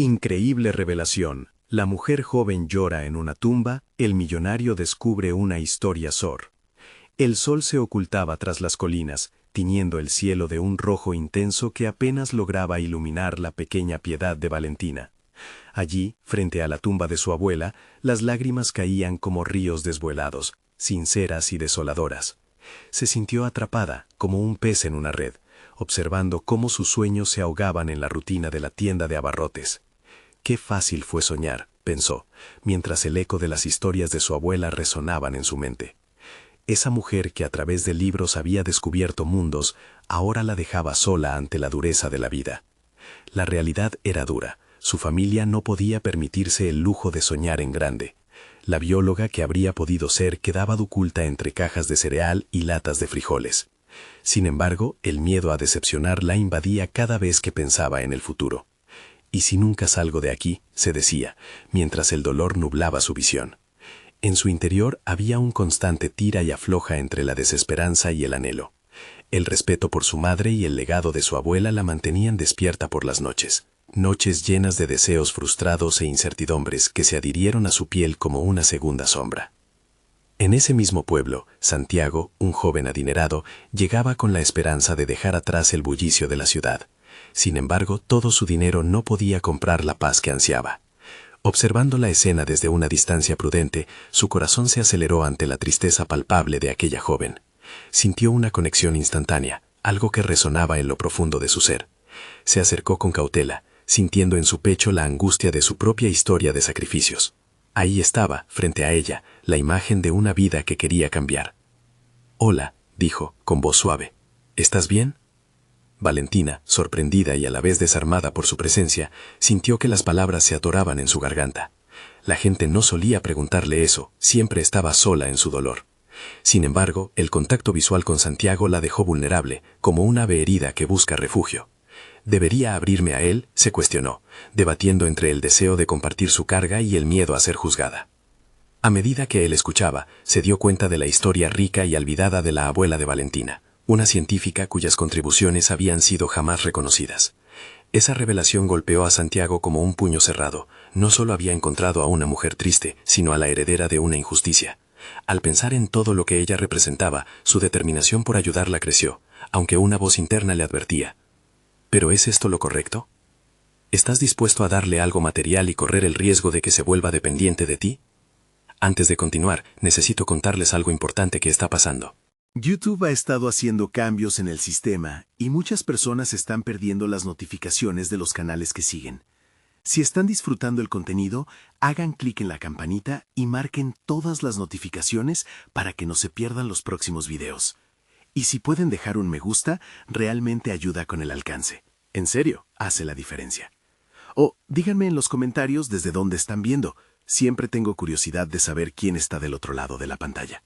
Increíble revelación. La mujer joven llora en una tumba, el millonario descubre una historia Zor. El sol se ocultaba tras las colinas, tiñendo el cielo de un rojo intenso que apenas lograba iluminar la pequeña piedad de Valentina. Allí, frente a la tumba de su abuela, las lágrimas caían como ríos desvuelados, sinceras y desoladoras. Se sintió atrapada, como un pez en una red, observando cómo sus sueños se ahogaban en la rutina de la tienda de abarrotes. Qué fácil fue soñar, pensó, mientras el eco de las historias de su abuela resonaban en su mente. Esa mujer que a través de libros había descubierto mundos, ahora la dejaba sola ante la dureza de la vida. La realidad era dura. Su familia no podía permitirse el lujo de soñar en grande. La bióloga que habría podido ser quedaba oculta entre cajas de cereal y latas de frijoles. Sin embargo, el miedo a decepcionar la invadía cada vez que pensaba en el futuro. «¿Y si nunca salgo de aquí?», se decía, mientras el dolor nublaba su visión. En su interior había un constante tira y afloja entre la desesperanza y el anhelo. El respeto por su madre y el legado de su abuela la mantenían despierta por las noches. Noches llenas de deseos frustrados e incertidumbres que se adhirieron a su piel como una segunda sombra. En ese mismo pueblo, Santiago, un joven adinerado, llegaba con la esperanza de dejar atrás el bullicio de la ciudad. Sin embargo, todo su dinero no podía comprar la paz que ansiaba. Observando la escena desde una distancia prudente, su corazón se aceleró ante la tristeza palpable de aquella joven. Sintió una conexión instantánea, algo que resonaba en lo profundo de su ser. Se acercó con cautela, sintiendo en su pecho la angustia de su propia historia de sacrificios. Ahí estaba, frente a ella, la imagen de una vida que quería cambiar. «Hola», dijo, con voz suave. «¿Estás bien?». Valentina, sorprendida y a la vez desarmada por su presencia, sintió que las palabras se atoraban en su garganta. La gente no solía preguntarle eso, siempre estaba sola en su dolor. Sin embargo, el contacto visual con Santiago la dejó vulnerable, como un ave herida que busca refugio. ¿Debería abrirme a él?, se cuestionó, debatiendo entre el deseo de compartir su carga y el miedo a ser juzgada. A medida que él escuchaba, se dio cuenta de la historia rica y olvidada de la abuela de Valentina, una científica cuyas contribuciones habían sido jamás reconocidas. Esa revelación golpeó a Santiago como un puño cerrado. No solo había encontrado a una mujer triste, sino a la heredera de una injusticia. Al pensar en todo lo que ella representaba, su determinación por ayudarla creció, aunque una voz interna le advertía: ¿pero es esto lo correcto? ¿Estás dispuesto a darle algo material y correr el riesgo de que se vuelva dependiente de ti? Antes de continuar, necesito contarles algo importante que está pasando. YouTube ha estado haciendo cambios en el sistema y muchas personas están perdiendo las notificaciones de los canales que siguen. Si están disfrutando el contenido, hagan clic en la campanita y marquen todas las notificaciones para que no se pierdan los próximos videos. Y si pueden dejar un me gusta, realmente ayuda con el alcance. En serio, hace la diferencia. O díganme en los comentarios desde dónde están viendo. Siempre tengo curiosidad de saber quién está del otro lado de la pantalla.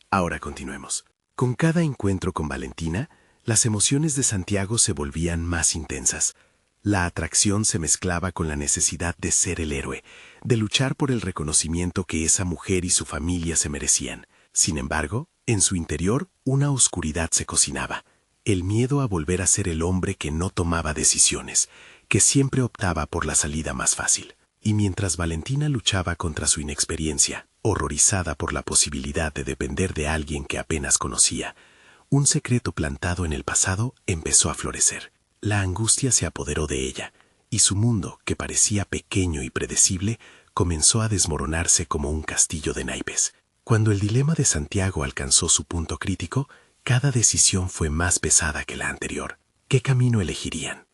Ahora continuemos. Con cada encuentro con Valentina, las emociones de Santiago se volvían más intensas. La atracción se mezclaba con la necesidad de ser el héroe, de luchar por el reconocimiento que esa mujer y su familia se merecían. Sin embargo, en su interior, una oscuridad se cocinaba. El miedo a volver a ser el hombre que no tomaba decisiones, que siempre optaba por la salida más fácil. Y mientras Valentina luchaba contra su inexperiencia, horrorizada por la posibilidad de depender de alguien que apenas conocía, un secreto plantado en el pasado empezó a florecer. La angustia se apoderó de ella, y su mundo, que parecía pequeño y predecible, comenzó a desmoronarse como un castillo de naipes. Cuando el dilema de Santiago alcanzó su punto crítico, cada decisión fue más pesada que la anterior. ¿Qué camino elegirían?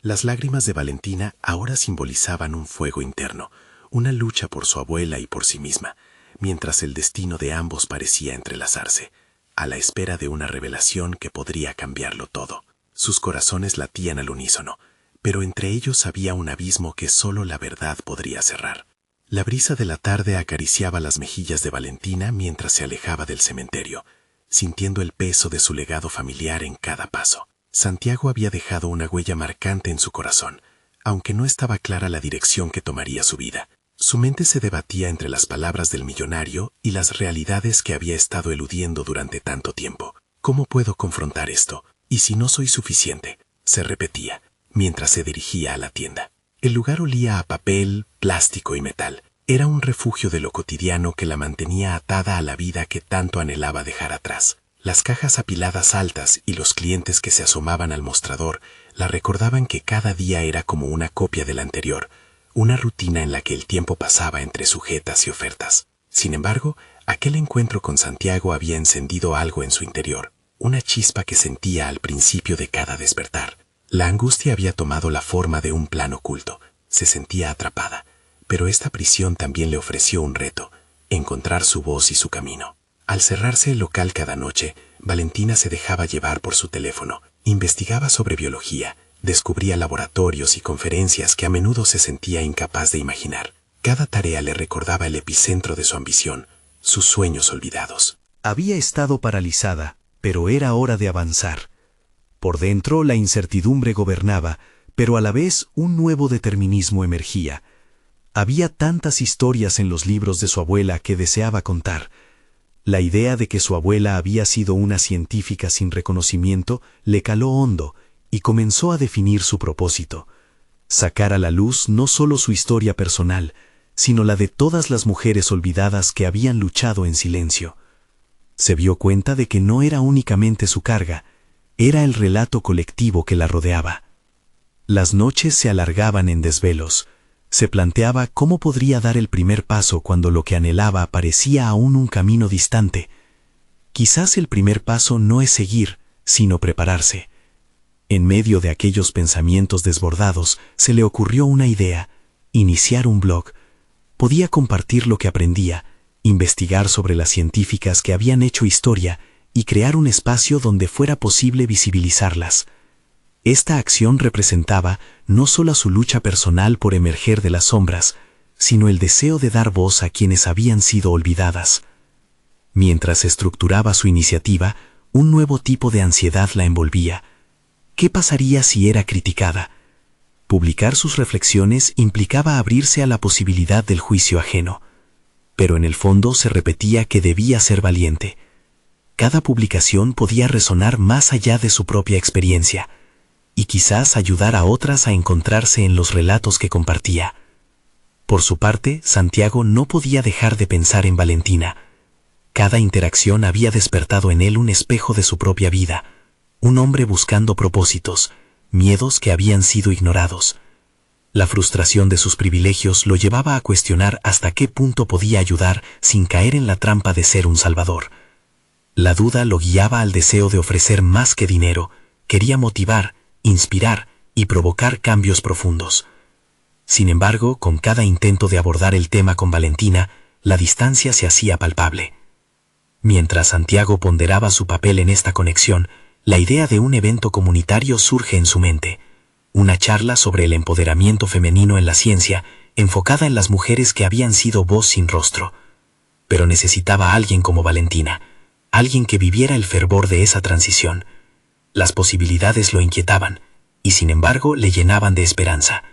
Las lágrimas de Valentina ahora simbolizaban un fuego interno, una lucha por su abuela y por sí misma, mientras el destino de ambos parecía entrelazarse, a la espera de una revelación que podría cambiarlo todo. Sus corazones latían al unísono, pero entre ellos había un abismo que solo la verdad podría cerrar. La brisa de la tarde acariciaba las mejillas de Valentina mientras se alejaba del cementerio, sintiendo el peso de su legado familiar en cada paso. Santiago había dejado una huella marcante en su corazón, aunque no estaba clara la dirección que tomaría su vida. Su mente se debatía entre las palabras del millonario y las realidades que había estado eludiendo durante tanto tiempo. ¿Cómo puedo confrontar esto? ¿Y si no soy suficiente?, se repetía, mientras se dirigía a la tienda. El lugar olía a papel, plástico y metal. Era un refugio de lo cotidiano que la mantenía atada a la vida que tanto anhelaba dejar atrás. Las cajas apiladas altas y los clientes que se asomaban al mostrador la recordaban que cada día era como una copia del anterior, una rutina en la que el tiempo pasaba entre sujetas y ofertas. Sin embargo, aquel encuentro con Santiago había encendido algo en su interior, una chispa que sentía al principio de cada despertar. La angustia había tomado la forma de un plan oculto. Se sentía atrapada, pero esta prisión también le ofreció un reto, encontrar su voz y su camino. Al cerrarse el local cada noche, Valentina se dejaba llevar por su teléfono, investigaba sobre biología, descubría laboratorios y conferencias que a menudo se sentía incapaz de imaginar. Cada tarea le recordaba el epicentro de su ambición, sus sueños olvidados. Había estado paralizada, pero era hora de avanzar. Por dentro la incertidumbre gobernaba, pero a la vez un nuevo determinismo emergía. Había tantas historias en los libros de su abuela que deseaba contar. La idea de que su abuela había sido una científica sin reconocimiento le caló hondo y comenzó a definir su propósito: sacar a la luz no solo su historia personal, sino la de todas las mujeres olvidadas que habían luchado en silencio. Se dio cuenta de que no era únicamente su carga, era el relato colectivo que la rodeaba. Las noches se alargaban en desvelos. Se planteaba cómo podría dar el primer paso cuando lo que anhelaba parecía aún un camino distante. Quizás el primer paso no es seguir, sino prepararse. En medio de aquellos pensamientos desbordados, se le ocurrió una idea: iniciar un blog. Podía compartir lo que aprendía, investigar sobre las científicas que habían hecho historia y crear un espacio donde fuera posible visibilizarlas. Esta acción representaba no solo su lucha personal por emerger de las sombras, sino el deseo de dar voz a quienes habían sido olvidadas. Mientras estructuraba su iniciativa, un nuevo tipo de ansiedad la envolvía. ¿Qué pasaría si era criticada? Publicar sus reflexiones implicaba abrirse a la posibilidad del juicio ajeno, pero en el fondo se repetía que debía ser valiente. Cada publicación podía resonar más allá de su propia experiencia, y quizás ayudar a otras a encontrarse en los relatos que compartía. Por su parte, Santiago no podía dejar de pensar en Valentina. Cada interacción había despertado en él un espejo de su propia vida, un hombre buscando propósitos, miedos que habían sido ignorados. La frustración de sus privilegios lo llevaba a cuestionar hasta qué punto podía ayudar sin caer en la trampa de ser un salvador. La duda lo guiaba al deseo de ofrecer más que dinero. Quería motivar, inspirar y provocar cambios profundos. Sin embargo, con cada intento de abordar el tema con Valentina, la distancia se hacía palpable. Mientras Santiago ponderaba su papel en esta conexión, la idea de un evento comunitario surge en su mente: una charla sobre el empoderamiento femenino en la ciencia, enfocada en las mujeres que habían sido voz sin rostro. Pero necesitaba a alguien como Valentina, alguien que viviera el fervor de esa transición. Las posibilidades lo inquietaban, y sin embargo le llenaban de esperanza.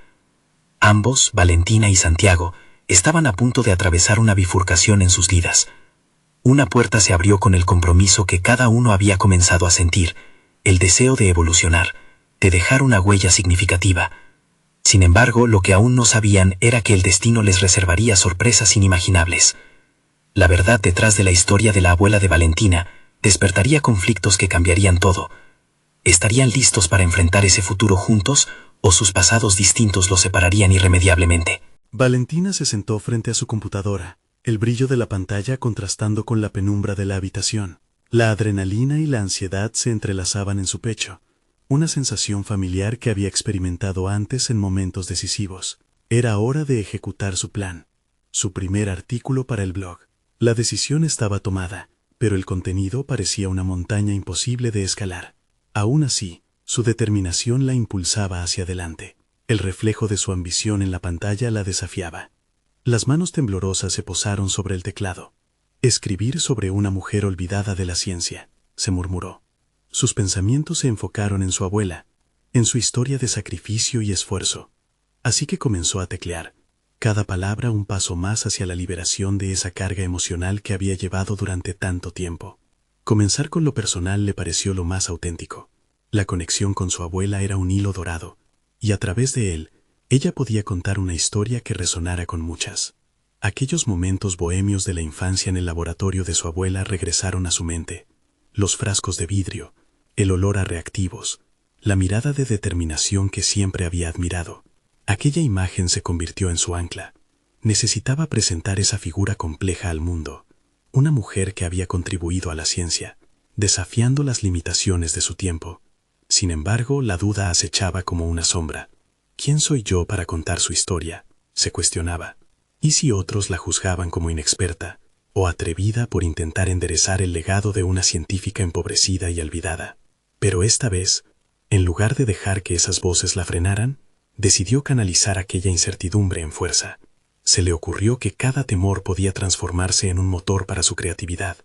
Ambos, Valentina y Santiago, estaban a punto de atravesar una bifurcación en sus vidas. Una puerta se abrió con el compromiso que cada uno había comenzado a sentir: el deseo de evolucionar, de dejar una huella significativa. Sin embargo, lo que aún no sabían era que el destino les reservaría sorpresas inimaginables. La verdad detrás de la historia de la abuela de Valentina despertaría conflictos que cambiarían todo. ¿Estarían listos para enfrentar ese futuro juntos, o sus pasados distintos los separarían irremediablemente? Valentina se sentó frente a su computadora, el brillo de la pantalla contrastando con la penumbra de la habitación. La adrenalina y la ansiedad se entrelazaban en su pecho, una sensación familiar que había experimentado antes en momentos decisivos. Era hora de ejecutar su plan, su primer artículo para el blog. La decisión estaba tomada, pero el contenido parecía una montaña imposible de escalar. Aún así, su determinación la impulsaba hacia adelante. El reflejo de su ambición en la pantalla la desafiaba. Las manos temblorosas se posaron sobre el teclado. Escribir sobre una mujer olvidada de la ciencia, se murmuró. Sus pensamientos se enfocaron en su abuela, en su historia de sacrificio y esfuerzo. Así que comenzó a teclear, cada palabra un paso más hacia la liberación de esa carga emocional que había llevado durante tanto tiempo. Comenzar con lo personal le pareció lo más auténtico. La conexión con su abuela era un hilo dorado, y a través de él, Ella podía contar una historia que resonara con muchas. Aquellos momentos bohemios de la infancia en el laboratorio de su abuela regresaron a su mente. Los frascos de vidrio, el olor a reactivos, la mirada de determinación que siempre había admirado. Aquella imagen se convirtió en su ancla. Necesitaba presentar esa figura compleja al mundo, una mujer que había contribuido a la ciencia, desafiando las limitaciones de su tiempo. Sin embargo, la duda acechaba como una sombra. ¿Quién soy yo para contar su historia?, se cuestionaba. ¿Y si otros la juzgaban como inexperta o atrevida por intentar enderezar el legado de una científica empobrecida y olvidada? Pero esta vez, en lugar de dejar que esas voces la frenaran, decidió canalizar aquella incertidumbre en fuerza. Se le ocurrió que cada temor podía transformarse en un motor para su creatividad,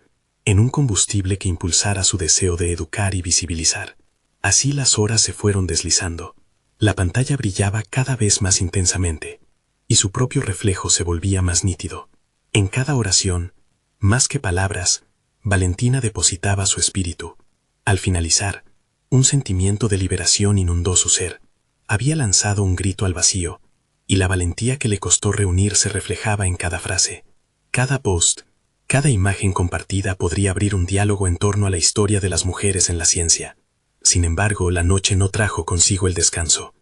en un combustible que impulsara su deseo de educar y visibilizar. Así las horas se fueron deslizando. La pantalla brillaba cada vez más intensamente, y su propio reflejo se volvía más nítido. En cada oración, más que palabras, Valentina depositaba su espíritu. Al finalizar, un sentimiento de liberación inundó su ser. Había lanzado un grito al vacío, y la valentía que le costó reunir se reflejaba en cada frase. Cada post, cada imagen compartida podría abrir un diálogo en torno a la historia de las mujeres en la ciencia. Sin embargo, la noche no trajo consigo el descanso.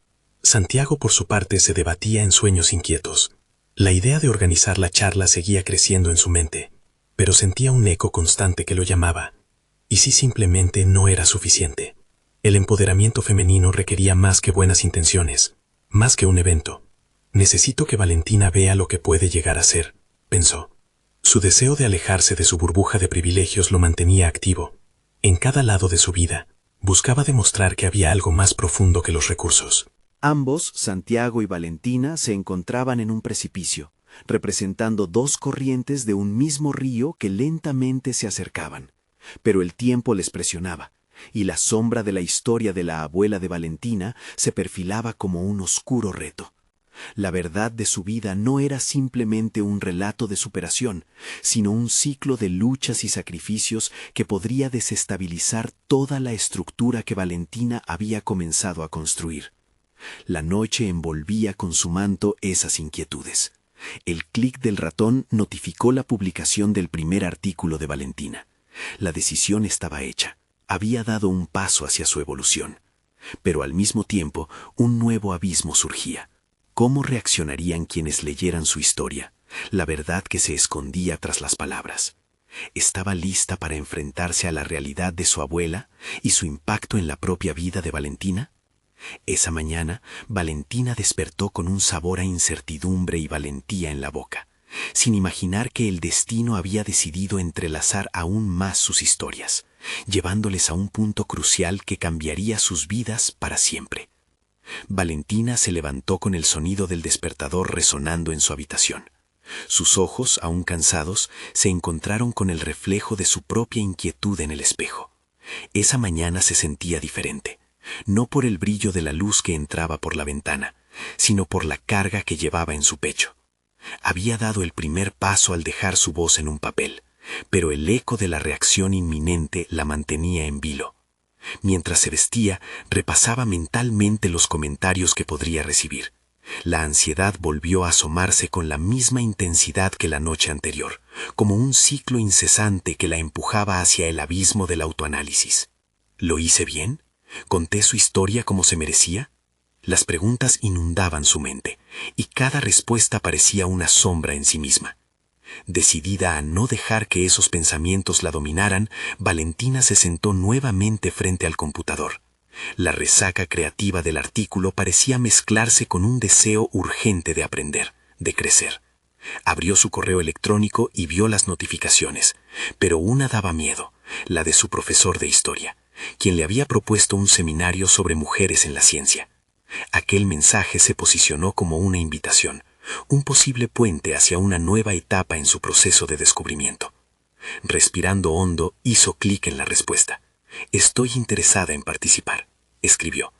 Santiago, por su parte, se debatía en sueños inquietos. La idea de organizar la charla seguía creciendo en su mente, pero sentía un eco constante que lo llamaba. ¿Y si simplemente no era suficiente? El empoderamiento femenino requería más que buenas intenciones, más que un evento. Necesito que Valentina vea lo que puede llegar a ser, pensó. Su deseo de alejarse de su burbuja de privilegios lo mantenía activo. En cada lado de su vida, buscaba demostrar que había algo más profundo que los recursos. Ambos, Santiago y Valentina, se encontraban en un precipicio, representando dos corrientes de un mismo río que lentamente se acercaban. Pero el tiempo les presionaba, y la sombra de la historia de la abuela de Valentina se perfilaba como un oscuro reto. La verdad de su vida no era simplemente un relato de superación, sino un ciclo de luchas y sacrificios que podría desestabilizar toda la estructura que Valentina había comenzado a construir. La noche envolvía con su manto esas inquietudes. El clic del ratón notificó la publicación del primer artículo de Valentina. La decisión estaba hecha. Había dado un paso hacia su evolución. Pero al mismo tiempo, un nuevo abismo surgía. ¿Cómo reaccionarían quienes leyeran su historia? La verdad que se escondía tras las palabras. ¿Estaba lista para enfrentarse a la realidad de su abuela y su impacto en la propia vida de Valentina? Esa mañana, Valentina despertó con un sabor a incertidumbre y valentía en la boca, sin imaginar que el destino había decidido entrelazar aún más sus historias, llevándoles a un punto crucial que cambiaría sus vidas para siempre. Valentina se levantó con el sonido del despertador resonando en su habitación. Sus ojos, aún cansados, se encontraron con el reflejo de su propia inquietud en el espejo. Esa mañana se sentía diferente. No por el brillo de la luz que entraba por la ventana, sino por la carga que llevaba en su pecho. Había dado el primer paso al dejar su voz en un papel, pero el eco de la reacción inminente la mantenía en vilo. Mientras se vestía, repasaba mentalmente los comentarios que podría recibir. La ansiedad volvió a asomarse con la misma intensidad que la noche anterior, como un ciclo incesante que la empujaba hacia el abismo del autoanálisis. ¿Lo hice bien? ¿Conté su historia como se merecía? Las preguntas inundaban su mente, y cada respuesta parecía una sombra en sí misma. Decidida a no dejar que esos pensamientos la dominaran, Valentina se sentó nuevamente frente al computador. La resaca creativa del artículo parecía mezclarse con un deseo urgente de aprender, de crecer. Abrió su correo electrónico y vio las notificaciones, pero una daba miedo, la de su profesor de historia, quien le había propuesto un seminario sobre mujeres en la ciencia. Aquel mensaje se posicionó como una invitación, un posible puente hacia una nueva etapa en su proceso de descubrimiento. Respirando hondo, hizo clic en la respuesta. «Estoy interesada en participar», escribió.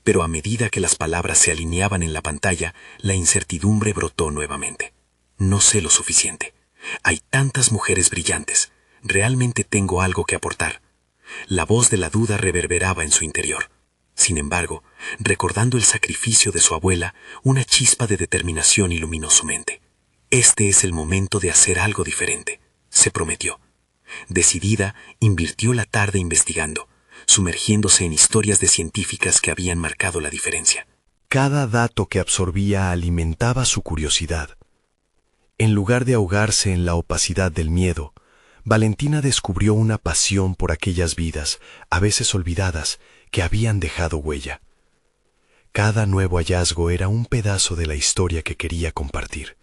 Pero a medida que las palabras se alineaban en la pantalla, la incertidumbre brotó nuevamente. «No sé lo suficiente. Hay tantas mujeres brillantes. Realmente tengo algo que aportar». La voz de la duda reverberaba en su interior. Sin embargo, recordando el sacrificio de su abuela, una chispa de determinación iluminó su mente. Este es el momento de hacer algo diferente, se prometió. Decidida, invirtió la tarde investigando, sumergiéndose en historias de científicas que habían marcado la diferencia. Cada dato que absorbía alimentaba su curiosidad. En lugar de ahogarse en la opacidad del miedo, Valentina descubrió una pasión por aquellas vidas, a veces olvidadas, que habían dejado huella. Cada nuevo hallazgo era un pedazo de la historia que quería compartir,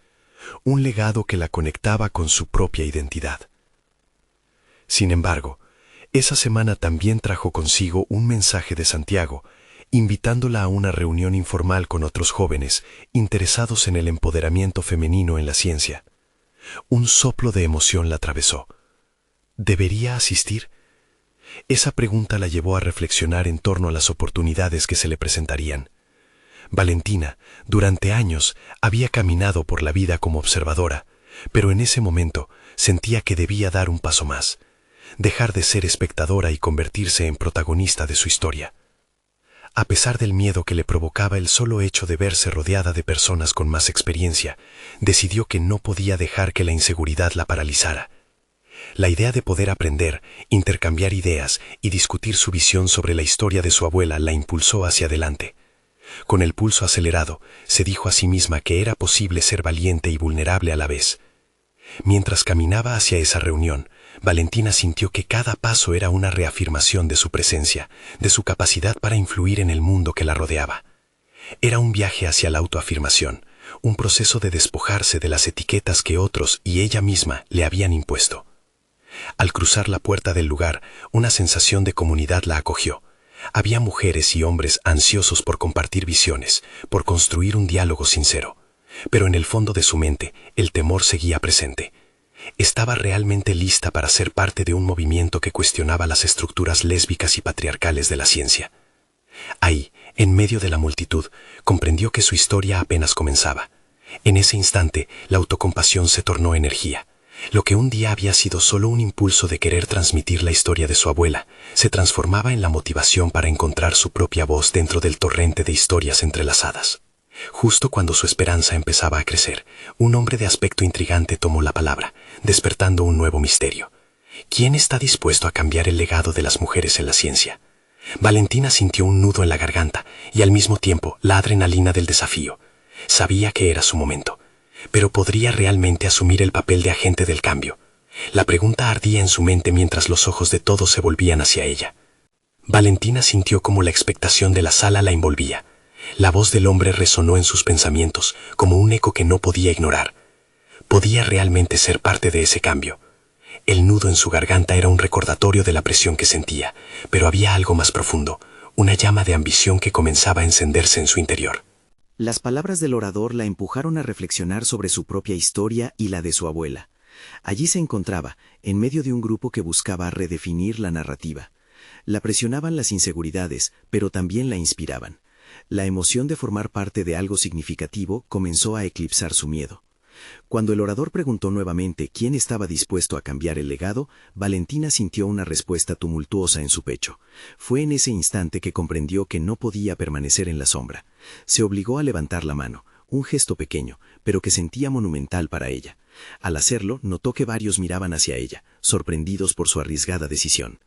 un legado que la conectaba con su propia identidad. Sin embargo, esa semana también trajo consigo un mensaje de Santiago, invitándola a una reunión informal con otros jóvenes interesados en el empoderamiento femenino en la ciencia. Un soplo de emoción la atravesó. ¿Debería asistir? Esa pregunta la llevó a reflexionar en torno a las oportunidades que se le presentarían. Valentina, durante años, había caminado por la vida como observadora, pero en ese momento sentía que debía dar un paso más, dejar de ser espectadora y convertirse en protagonista de su historia. A pesar del miedo que le provocaba el solo hecho de verse rodeada de personas con más experiencia, decidió que no podía dejar que la inseguridad la paralizara. La idea de poder aprender, intercambiar ideas y discutir su visión sobre la historia de su abuela la impulsó hacia adelante. Con el pulso acelerado, se dijo a sí misma que era posible ser valiente y vulnerable a la vez. Mientras caminaba hacia esa reunión, Valentina sintió que cada paso era una reafirmación de su presencia, de su capacidad para influir en el mundo que la rodeaba. Era un viaje hacia la autoafirmación, un proceso de despojarse de las etiquetas que otros y ella misma le habían impuesto. Al cruzar la puerta del lugar, una sensación de comunidad la acogió. Había mujeres y hombres ansiosos por compartir visiones, por construir un diálogo sincero. Pero en el fondo de su mente, el temor seguía presente. Estaba realmente lista para ser parte de un movimiento que cuestionaba las estructuras lésbicas y patriarcales de la ciencia. Ahí, en medio de la multitud, comprendió que su historia apenas comenzaba. En ese instante, la autocompasión se tornó energía. Lo que un día había sido solo un impulso de querer transmitir la historia de su abuela, se transformaba en la motivación para encontrar su propia voz dentro del torrente de historias entrelazadas. Justo cuando su esperanza empezaba a crecer, un hombre de aspecto intrigante tomó la palabra, despertando un nuevo misterio. ¿Quién está dispuesto a cambiar el legado de las mujeres en la ciencia? Valentina sintió un nudo en la garganta y al mismo tiempo la adrenalina del desafío. Sabía que era su momento. Pero ¿podría realmente asumir el papel de agente del cambio? La pregunta ardía en su mente mientras los ojos de todos se volvían hacia ella. Valentina sintió como la expectación de la sala la envolvía. La voz del hombre resonó en sus pensamientos como un eco que no podía ignorar. ¿Podía realmente ser parte de ese cambio? El nudo en su garganta era un recordatorio de la presión que sentía, pero había algo más profundo, una llama de ambición que comenzaba a encenderse en su interior. Las palabras del orador la empujaron a reflexionar sobre su propia historia y la de su abuela. Allí se encontraba, en medio de un grupo que buscaba redefinir la narrativa. La presionaban las inseguridades, pero también la inspiraban. La emoción de formar parte de algo significativo comenzó a eclipsar su miedo. Cuando el orador preguntó nuevamente quién estaba dispuesto a cambiar el legado, Valentina sintió una respuesta tumultuosa en su pecho. Fue en ese instante que comprendió que no podía permanecer en la sombra. Se obligó a levantar la mano, un gesto pequeño, pero que sentía monumental para ella. Al hacerlo, notó que varios miraban hacia ella, sorprendidos por su arriesgada decisión.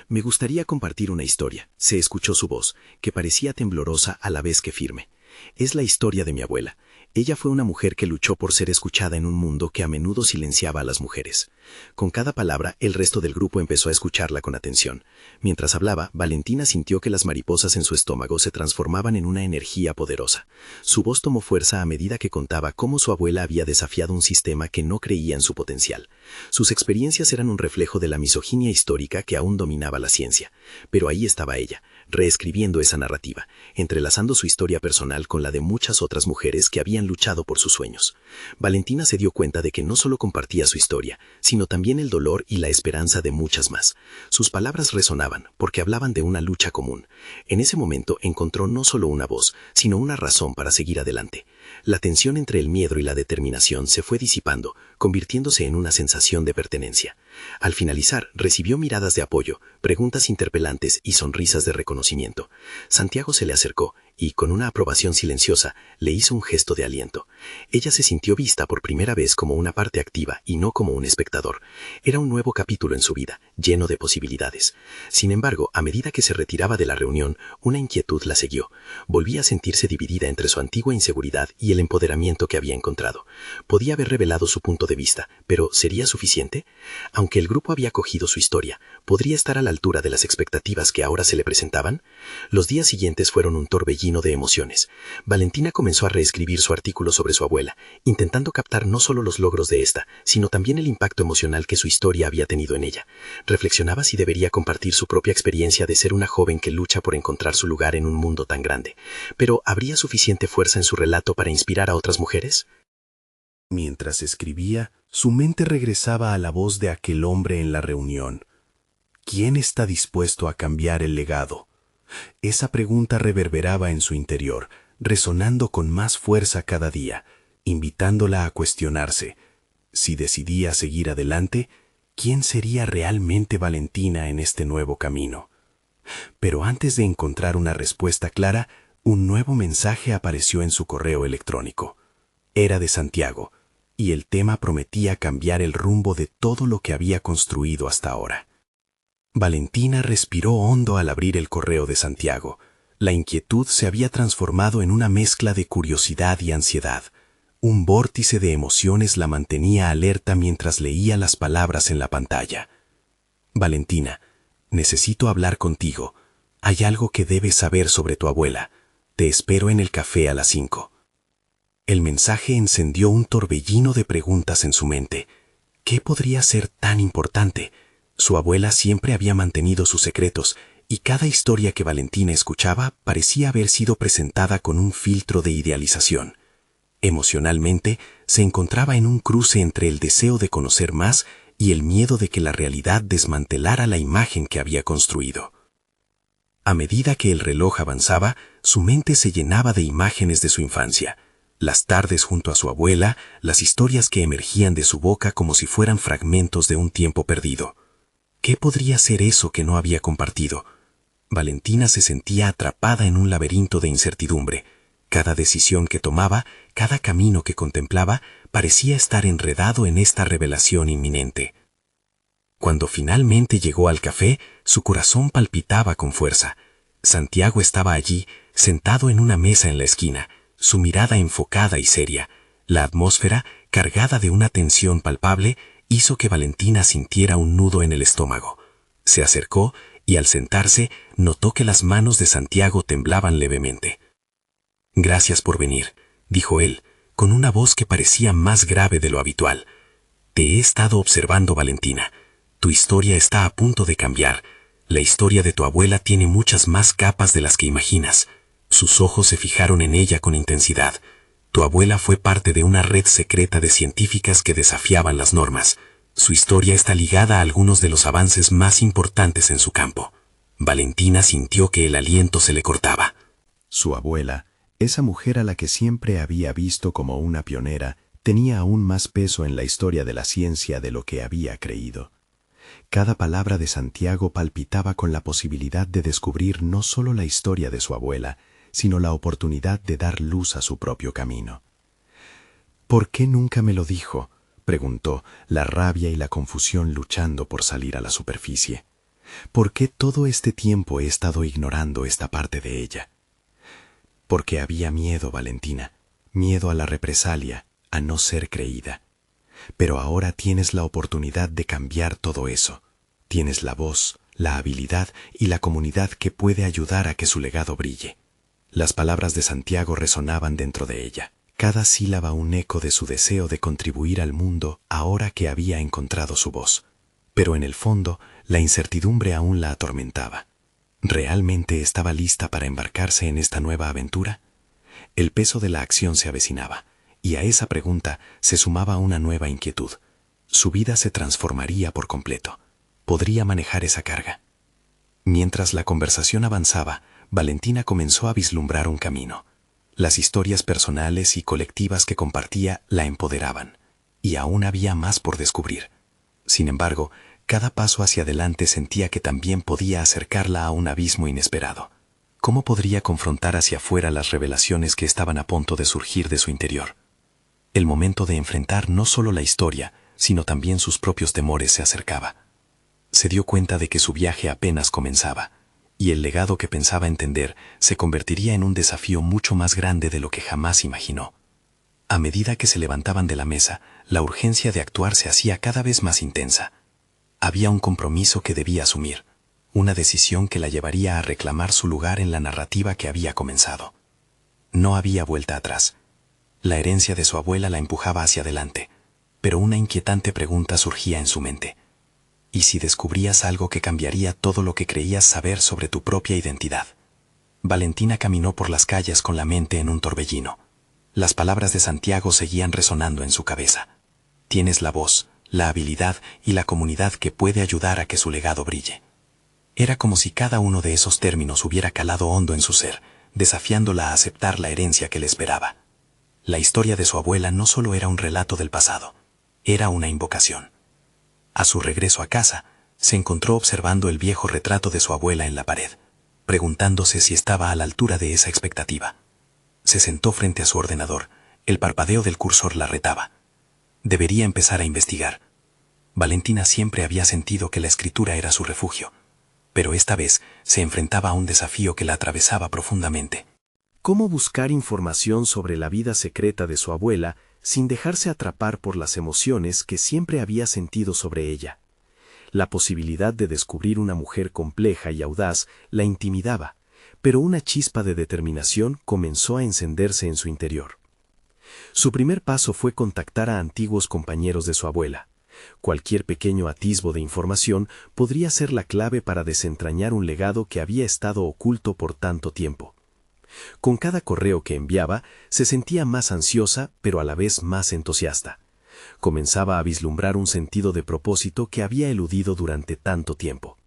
«Me gustaría compartir una historia», se escuchó su voz, que parecía temblorosa a la vez que firme. «Es la historia de mi abuela. Ella fue una mujer que luchó por ser escuchada en un mundo que a menudo silenciaba a las mujeres». Con cada palabra, el resto del grupo empezó a escucharla con atención. Mientras hablaba, Valentina sintió que las mariposas en su estómago se transformaban en una energía poderosa. Su voz tomó fuerza a medida que contaba cómo su abuela había desafiado un sistema que no creía en su potencial. Sus experiencias eran un reflejo de la misoginia histórica que aún dominaba la ciencia. Pero ahí estaba ella, reescribiendo esa narrativa, entrelazando su historia personal con la de muchas otras mujeres que habían luchado por sus sueños. Valentina se dio cuenta de que no solo compartía su historia, sino también el dolor y la esperanza de muchas más. Sus palabras resonaban, porque hablaban de una lucha común. En ese momento encontró no solo una voz, sino una razón para seguir adelante. La tensión entre el miedo y la determinación se fue disipando, convirtiéndose en una sensación de pertenencia. Al finalizar, recibió miradas de apoyo, preguntas interpelantes y sonrisas de reconocimiento. Santiago se le acercó y, con una aprobación silenciosa, le hizo un gesto de aliento. Ella se sintió vista por primera vez como una parte activa y no como un espectador. Era un nuevo capítulo en su vida, lleno de posibilidades. Sin embargo, a medida que se retiraba de la reunión, una inquietud la siguió. Volvía a sentirse dividida entre su antigua inseguridad y el empoderamiento que había encontrado. Podía haber revelado su punto de vista, pero ¿sería suficiente? Aunque el grupo había cogido su historia, ¿podría estar a la altura de las expectativas que ahora se le presentaban? Los días siguientes fueron un torbellino de emociones. Valentina comenzó a reescribir su artículo sobre su abuela, intentando captar no solo los logros de esta, sino también el impacto emocional que su historia había tenido en ella. Reflexionaba si debería compartir su propia experiencia de ser una joven que lucha por encontrar su lugar en un mundo tan grande. Pero ¿habría suficiente fuerza en su relato para inspirar a otras mujeres? Mientras escribía, su mente regresaba a la voz de aquel hombre en la reunión. ¿Quién está dispuesto a cambiar el legado? Esa pregunta reverberaba en su interior, resonando con más fuerza cada día, invitándola a cuestionarse. Si decidía seguir adelante, ¿quién sería realmente Valentina en este nuevo camino? Pero antes de encontrar una respuesta clara, un nuevo mensaje apareció en su correo electrónico. Era de Santiago, y el tema prometía cambiar el rumbo de todo lo que había construido hasta ahora. Valentina respiró hondo al abrir el correo de Santiago. La inquietud se había transformado en una mezcla de curiosidad y ansiedad. Un vórtice de emociones la mantenía alerta mientras leía las palabras en la pantalla. Valentina, necesito hablar contigo. Hay algo que debes saber sobre tu abuela. Te espero en el café a las 5. El mensaje encendió un torbellino de preguntas en su mente. ¿Qué podría ser tan importante? Su abuela siempre había mantenido sus secretos, y cada historia que Valentina escuchaba parecía haber sido presentada con un filtro de idealización. Emocionalmente, se encontraba en un cruce entre el deseo de conocer más y el miedo de que la realidad desmantelara la imagen que había construido. A medida que el reloj avanzaba, su mente se llenaba de imágenes de su infancia. Las tardes junto a su abuela, las historias que emergían de su boca como si fueran fragmentos de un tiempo perdido. ¿Qué podría ser eso que no había compartido? Valentina se sentía atrapada en un laberinto de incertidumbre. Cada decisión que tomaba, cada camino que contemplaba, parecía estar enredado en esta revelación inminente. Cuando finalmente llegó al café, su corazón palpitaba con fuerza. Santiago estaba allí, sentado en una mesa en la esquina, su mirada enfocada y seria. La atmósfera, cargada de una tensión palpable, hizo que Valentina sintiera un nudo en el estómago. Se acercó y al sentarse notó que las manos de Santiago temblaban levemente. «Gracias por venir», dijo él, con una voz que parecía más grave de lo habitual. «Te he estado observando, Valentina. Tu historia está a punto de cambiar. La historia de tu abuela tiene muchas más capas de las que imaginas». Sus ojos se fijaron en ella con intensidad. Tu abuela fue parte de una red secreta de científicas que desafiaban las normas. Su historia está ligada a algunos de los avances más importantes en su campo. Valentina sintió que el aliento se le cortaba. Su abuela, esa mujer a la que siempre había visto como una pionera, tenía aún más peso en la historia de la ciencia de lo que había creído. Cada palabra de Santiago palpitaba con la posibilidad de descubrir no solo la historia de su abuela, sino la oportunidad de dar luz a su propio camino. «¿Por qué nunca me lo dijo?», preguntó, la rabia y la confusión luchando por salir a la superficie. «¿Por qué todo este tiempo he estado ignorando esta parte de ella?». «Porque había miedo, Valentina, miedo a la represalia, a no ser creída. Pero ahora tienes la oportunidad de cambiar todo eso. Tienes la voz, la habilidad y la comunidad que puede ayudar a que su legado brille». Las palabras de Santiago resonaban dentro de ella, cada sílaba un eco de su deseo de contribuir al mundo ahora que había encontrado su voz. Pero en el fondo, la incertidumbre aún la atormentaba. ¿Realmente estaba lista para embarcarse en esta nueva aventura? El peso de la acción se avecinaba, y a esa pregunta se sumaba una nueva inquietud. Su vida se transformaría por completo. ¿Podría manejar esa carga? Mientras la conversación avanzaba, Valentina comenzó a vislumbrar un camino. Las historias personales y colectivas que compartía la empoderaban, y aún había más por descubrir. Sin embargo, cada paso hacia adelante sentía que también podía acercarla a un abismo inesperado. ¿Cómo podría confrontar hacia afuera las revelaciones que estaban a punto de surgir de su interior? El momento de enfrentar no solo la historia, sino también sus propios temores se acercaba. Se dio cuenta de que su viaje apenas comenzaba, y el legado que pensaba entender se convertiría en un desafío mucho más grande de lo que jamás imaginó. A medida que se levantaban de la mesa, la urgencia de actuar se hacía cada vez más intensa. Había un compromiso que debía asumir, una decisión que la llevaría a reclamar su lugar en la narrativa que había comenzado. No había vuelta atrás. La herencia de su abuela la empujaba hacia adelante, pero una inquietante pregunta surgía en su mente. ¿Y si descubrías algo que cambiaría todo lo que creías saber sobre tu propia identidad? Valentina caminó por las calles con la mente en un torbellino. Las palabras de Santiago seguían resonando en su cabeza. Tienes la voz, la habilidad y la comunidad que puede ayudar a que su legado brille. Era como si cada uno de esos términos hubiera calado hondo en su ser, desafiándola a aceptar la herencia que le esperaba. La historia de su abuela no solo era un relato del pasado, era una invocación. A su regreso a casa, se encontró observando el viejo retrato de su abuela en la pared, preguntándose si estaba a la altura de esa expectativa. Se sentó frente a su ordenador, el parpadeo del cursor la retaba. Debería empezar a investigar. Valentina siempre había sentido que la escritura era su refugio, pero esta vez se enfrentaba a un desafío que la atravesaba profundamente. ¿Cómo buscar información sobre la vida secreta de su abuela sin dejarse atrapar por las emociones que siempre había sentido sobre ella? La posibilidad de descubrir una mujer compleja y audaz la intimidaba, pero una chispa de determinación comenzó a encenderse en su interior. Su primer paso fue contactar a antiguos compañeros de su abuela. Cualquier pequeño atisbo de información podría ser la clave para desentrañar un legado que había estado oculto por tanto tiempo. Con cada correo que enviaba, se sentía más ansiosa, pero a la vez más entusiasta. Comenzaba a vislumbrar un sentido de propósito que había eludido durante tanto tiempo.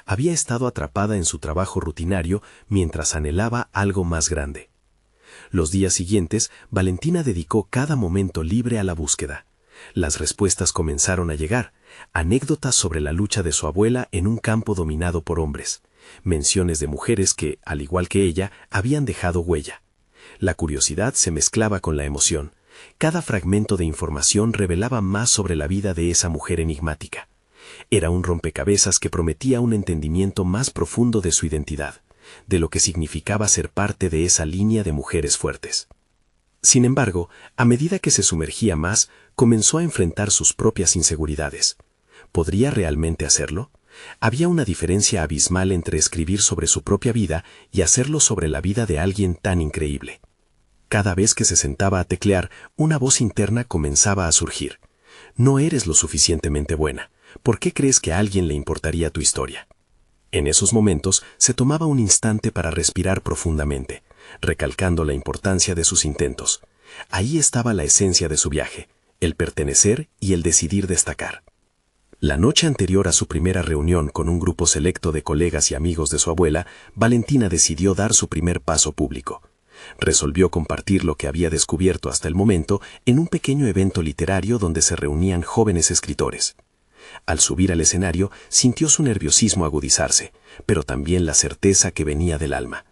Había estado atrapada en su trabajo rutinario mientras anhelaba algo más grande. Los días siguientes, Valentina dedicó cada momento libre a la búsqueda. Las respuestas comenzaron a llegar, anécdotas sobre la lucha de su abuela en un campo dominado por hombres, menciones de mujeres que, al igual que ella, habían dejado huella. La curiosidad se mezclaba con la emoción. Cada fragmento de información revelaba más sobre la vida de esa mujer enigmática. Era un rompecabezas que prometía un entendimiento más profundo de su identidad, de lo que significaba ser parte de esa línea de mujeres fuertes. Sin embargo, a medida que se sumergía más, comenzó a enfrentar sus propias inseguridades. ¿Podría realmente hacerlo? Había una diferencia abismal entre escribir sobre su propia vida y hacerlo sobre la vida de alguien tan increíble. Cada vez que se sentaba a teclear, una voz interna comenzaba a surgir. No eres lo suficientemente buena. ¿Por qué crees que a alguien le importaría tu historia? En esos momentos se tomaba un instante para respirar profundamente, recalcando la importancia de sus intentos. Ahí estaba la esencia de su viaje, el pertenecer y el decidir destacar. La noche anterior a su primera reunión con un grupo selecto de colegas y amigos de su abuela, Valentina decidió dar su primer paso público. Resolvió compartir lo que había descubierto hasta el momento en un pequeño evento literario donde se reunían jóvenes escritores. Al subir al escenario, sintió su nerviosismo agudizarse, pero también la certeza que venía del alma.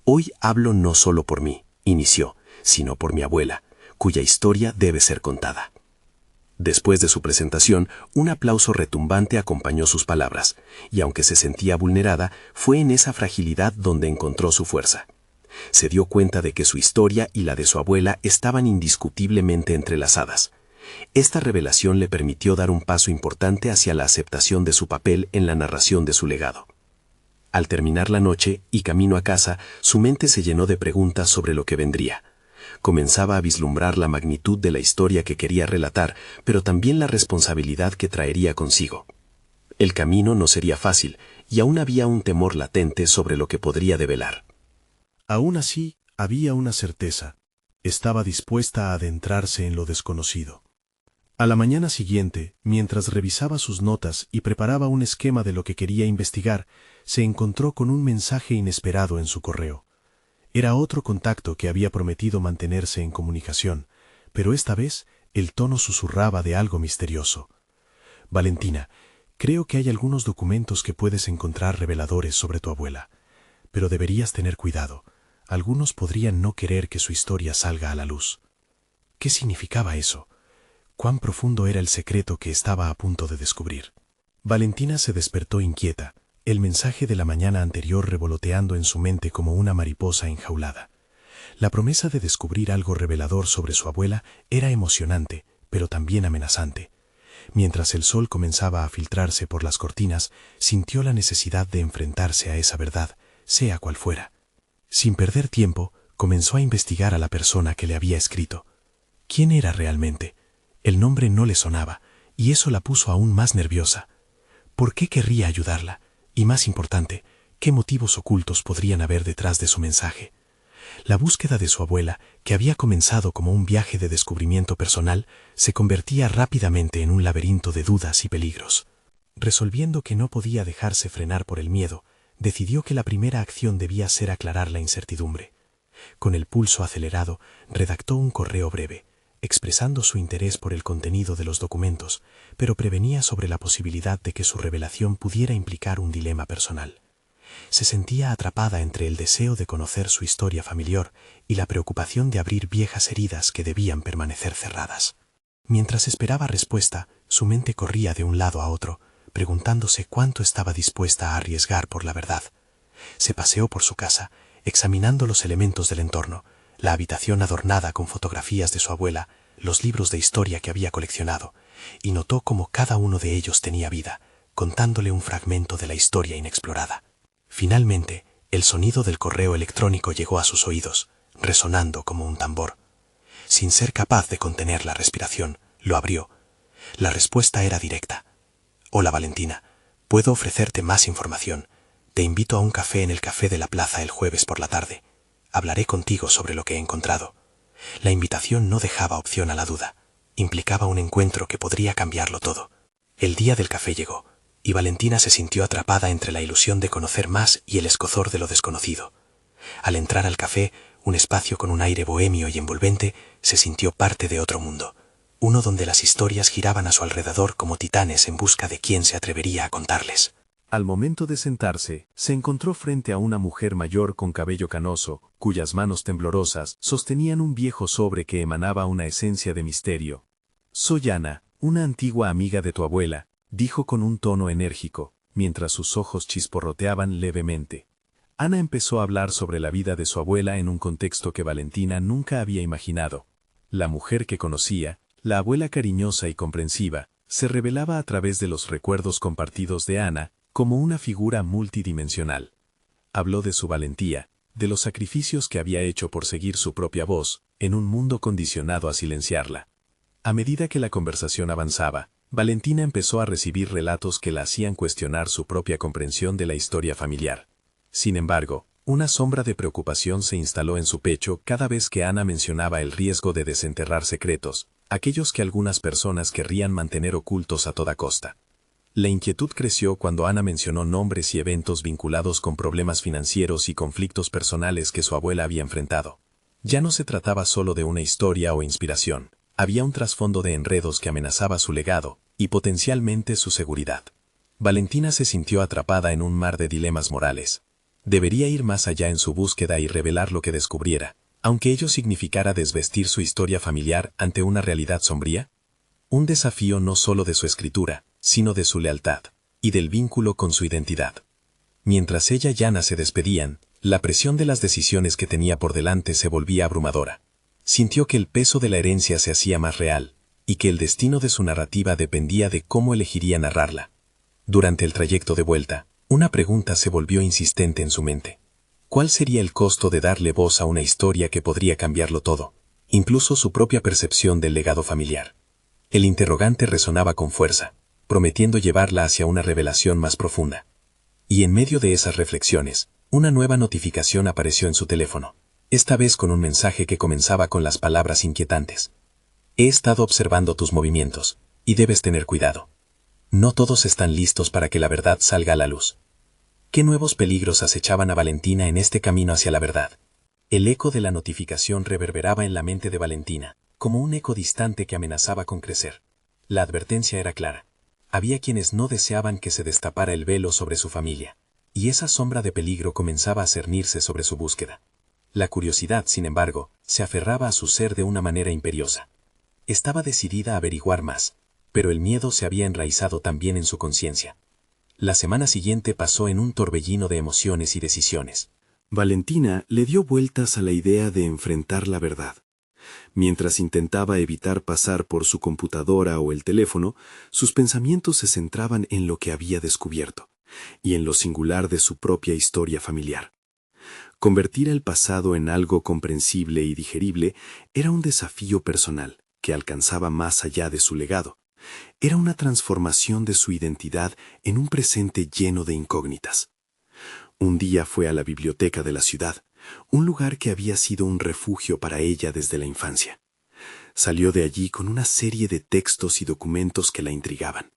Hoy hablo no solo por mí, inició, sino por mi abuela, cuya historia debe ser contada. Después de su presentación, un aplauso retumbante acompañó sus palabras, y aunque se sentía vulnerada, fue en esa fragilidad donde encontró su fuerza. Se dio cuenta de que su historia y la de su abuela estaban indiscutiblemente entrelazadas. Esta revelación le permitió dar un paso importante hacia la aceptación de su papel en la narración de su legado. Al terminar la noche y camino a casa, su mente se llenó de preguntas sobre lo que vendría. Comenzaba a vislumbrar la magnitud de la historia que quería relatar, pero también la responsabilidad que traería consigo. El camino no sería fácil, y aún había un temor latente sobre lo que podría develar. Aún así, había una certeza. Estaba dispuesta a adentrarse en lo desconocido. A la mañana siguiente, mientras revisaba sus notas y preparaba un esquema de lo que quería investigar, se encontró con un mensaje inesperado en su correo. Era otro contacto que había prometido mantenerse en comunicación, pero esta vez el tono susurraba de algo misterioso. Valentina, creo que hay algunos documentos que puedes encontrar reveladores sobre tu abuela, pero deberías tener cuidado. Algunos podrían no querer que su historia salga a la luz. ¿Qué significaba eso? ¿Cuán profundo era el secreto que estaba a punto de descubrir? Valentina se despertó inquieta, el mensaje de la mañana anterior revoloteando en su mente como una mariposa enjaulada. La promesa de descubrir algo revelador sobre su abuela era emocionante, pero también amenazante. Mientras el sol comenzaba a filtrarse por las cortinas, sintió la necesidad de enfrentarse a esa verdad, sea cual fuera. Sin perder tiempo, comenzó a investigar a la persona que le había escrito. ¿Quién era realmente? El nombre no le sonaba, y eso la puso aún más nerviosa. ¿Por qué querría ayudarla? Y más importante, ¿qué motivos ocultos podrían haber detrás de su mensaje? La búsqueda de su abuela, que había comenzado como un viaje de descubrimiento personal, se convertía rápidamente en un laberinto de dudas y peligros. Resolviendo que no podía dejarse frenar por el miedo, decidió que la primera acción debía ser aclarar la incertidumbre. Con el pulso acelerado, redactó un correo breve, expresando su interés por el contenido de los documentos, pero prevenía sobre la posibilidad de que su revelación pudiera implicar un dilema personal. Se sentía atrapada entre el deseo de conocer su historia familiar y la preocupación de abrir viejas heridas que debían permanecer cerradas. Mientras esperaba respuesta, su mente corría de un lado a otro, preguntándose cuánto estaba dispuesta a arriesgar por la verdad. Se paseó por su casa, examinando los elementos del entorno, la habitación adornada con fotografías de su abuela, los libros de historia que había coleccionado, y notó cómo cada uno de ellos tenía vida, contándole un fragmento de la historia inexplorada. Finalmente, el sonido del correo electrónico llegó a sus oídos, resonando como un tambor. Sin ser capaz de contener la respiración, lo abrió. La respuesta era directa. Hola Valentina, puedo ofrecerte más información. Te invito a un café en el café de la plaza el jueves por la tarde. Hablaré contigo sobre lo que he encontrado. La invitación no dejaba opción a la duda. Implicaba un encuentro que podría cambiarlo todo. El día del café llegó, y Valentina se sintió atrapada entre la ilusión de conocer más y el escozor de lo desconocido. Al entrar al café, un espacio con un aire bohemio y envolvente, se sintió parte de otro mundo, uno donde las historias giraban a su alrededor como titanes en busca de quién se atrevería a contarles. Al momento de sentarse, se encontró frente a una mujer mayor con cabello canoso, cuyas manos temblorosas sostenían un viejo sobre que emanaba una esencia de misterio. «Soy Ana, una antigua amiga de tu abuela», dijo con un tono enérgico, mientras sus ojos chisporroteaban levemente. Ana empezó a hablar sobre la vida de su abuela en un contexto que Valentina nunca había imaginado. La mujer que conocía, la abuela cariñosa y comprensiva, se revelaba a través de los recuerdos compartidos de Ana, como una figura multidimensional. Habló de su valentía, de los sacrificios que había hecho por seguir su propia voz, en un mundo condicionado a silenciarla. A medida que la conversación avanzaba, Valentina empezó a recibir relatos que la hacían cuestionar su propia comprensión de la historia familiar. Sin embargo, una sombra de preocupación se instaló en su pecho cada vez que Ana mencionaba el riesgo de desenterrar secretos, aquellos que algunas personas querrían mantener ocultos a toda costa. La inquietud creció cuando Ana mencionó nombres y eventos vinculados con problemas financieros y conflictos personales que su abuela había enfrentado. Ya no se trataba solo de una historia o inspiración, había un trasfondo de enredos que amenazaba su legado y potencialmente su seguridad. Valentina se sintió atrapada en un mar de dilemas morales. ¿Debería ir más allá en su búsqueda y revelar lo que descubriera, aunque ello significara desvestir su historia familiar ante una realidad sombría? Un desafío no solo de su escritura, sino de su lealtad, y del vínculo con su identidad. Mientras ella y Ana se despedían, la presión de las decisiones que tenía por delante se volvía abrumadora. Sintió que el peso de la herencia se hacía más real, y que el destino de su narrativa dependía de cómo elegiría narrarla. Durante el trayecto de vuelta, una pregunta se volvió insistente en su mente. ¿Cuál sería el costo de darle voz a una historia que podría cambiarlo todo, incluso su propia percepción del legado familiar? El interrogante resonaba con fuerza, prometiendo llevarla hacia una revelación más profunda. Y en medio de esas reflexiones, una nueva notificación apareció en su teléfono, esta vez con un mensaje que comenzaba con las palabras inquietantes. He estado observando tus movimientos, y debes tener cuidado. No todos están listos para que la verdad salga a la luz. ¿Qué nuevos peligros acechaban a Valentina en este camino hacia la verdad? El eco de la notificación reverberaba en la mente de Valentina, como un eco distante que amenazaba con crecer. La advertencia era clara. Había quienes no deseaban que se destapara el velo sobre su familia, y esa sombra de peligro comenzaba a cernirse sobre su búsqueda. La curiosidad, sin embargo, se aferraba a su ser de una manera imperiosa. Estaba decidida a averiguar más, pero el miedo se había enraizado también en su conciencia. La semana siguiente pasó en un torbellino de emociones y decisiones. Valentina le dio vueltas a la idea de enfrentar la verdad. Mientras intentaba evitar pasar por su computadora o el teléfono, sus pensamientos se centraban en lo que había descubierto, y en lo singular de su propia historia familiar. Convertir el pasado en algo comprensible y digerible era un desafío personal que alcanzaba más allá de su legado. Era una transformación de su identidad en un presente lleno de incógnitas. Un día fue a la biblioteca de la ciudad, un lugar que había sido un refugio para ella desde la infancia. Salió de allí con una serie de textos y documentos que la intrigaban.